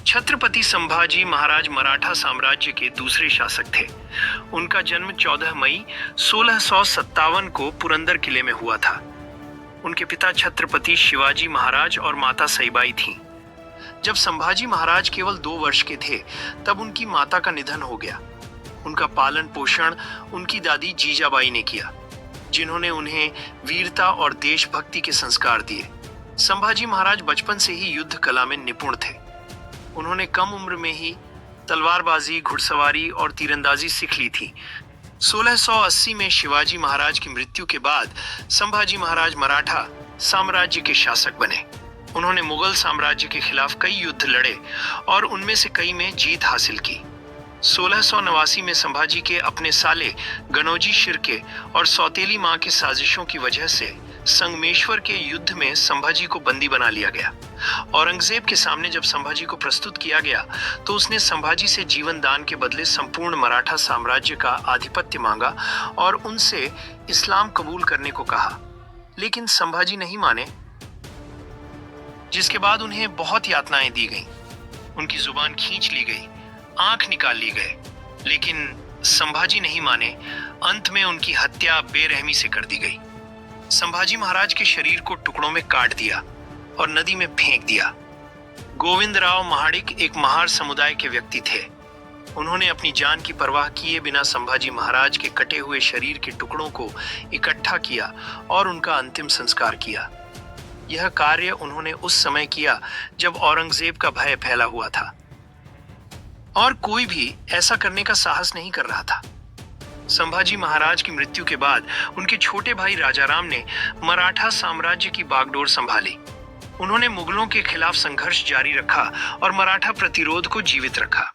छत्रपति संभाजी महाराज मराठा साम्राज्य के दूसरे शासक थे। उनका जन्म 14 मई 1657 को पुरंदर किले में हुआ था। उनके पिता छत्रपति शिवाजी महाराज और माता सईबाई थीं। जब संभाजी महाराज केवल 2 वर्ष के थे तब उनकी माता का निधन हो गया। उनका पालन पोषण उनकी दादी जीजाबाई ने किया, जिन्होंने उन्हें वीरता और देशभक्ति के संस्कार दिए। संभाजी महाराज बचपन से ही युद्ध कला में निपुण थे। उन्होंने कम उम्र में ही तलवारबाजी, घुड़सवारी और तीरंदाजी सीख ली थी। 1680 में शिवाजी महाराज की मृत्यु के बाद संभाजी महाराज मराठा साम्राज्य के शासक बने। उन्होंने मुगल साम्राज्य के खिलाफ कई युद्ध लड़े और उनमें से कई में जीत हासिल की। 1689 में संभाजी के अपने साले गनौजी शिर्के और सौतेली मां के साजिशों की वजह से संगमेश्वर के युद्ध में संभाजी को बंदी बना लिया गया। औरंगजेब के सामने जब संभाजी को प्रस्तुत किया गया तो उसने संभाजी से जीवन दान के बदले संपूर्ण मराठा साम्राज्य का आधिपत्य मांगा और उनसे इस्लाम कबूल करने को कहा, लेकिन संभाजी नहीं माने, जिसके बाद उन्हें बहुत यातनाएं दी गईं। उनकी जुबान खींच ली गई, आंख निकाल ली गए, लेकिन संभाजी नहीं माने। अंत में उनकी हत्या बेरहमी से कर दी गई। संभाजी महाराज के शरीर को टुकड़ों में काट दिया और नदी में फेंक दिया। गोविंदराव महाडिक एक महार समुदाय के व्यक्ति थे। उन्होंने अपनी जान की परवाह किए बिना संभाजी महाराज के कटे हुए शरीर के टुकड़ों को इकट्ठा किया और उनका अंतिम संस्कार किया। यह कार्य उन्होंने उस समय किया जब औरंगजेब का भय फैला हुआ था और कोई भी ऐसा करने का साहस नहीं कर रहा था। संभाजी महाराज की मृत्यु के बाद उनके छोटे भाई राजाराम ने मराठा साम्राज्य की बागडोर संभाली। उन्होंने मुगलों के खिलाफ संघर्ष जारी रखा और मराठा प्रतिरोध को जीवित रखा।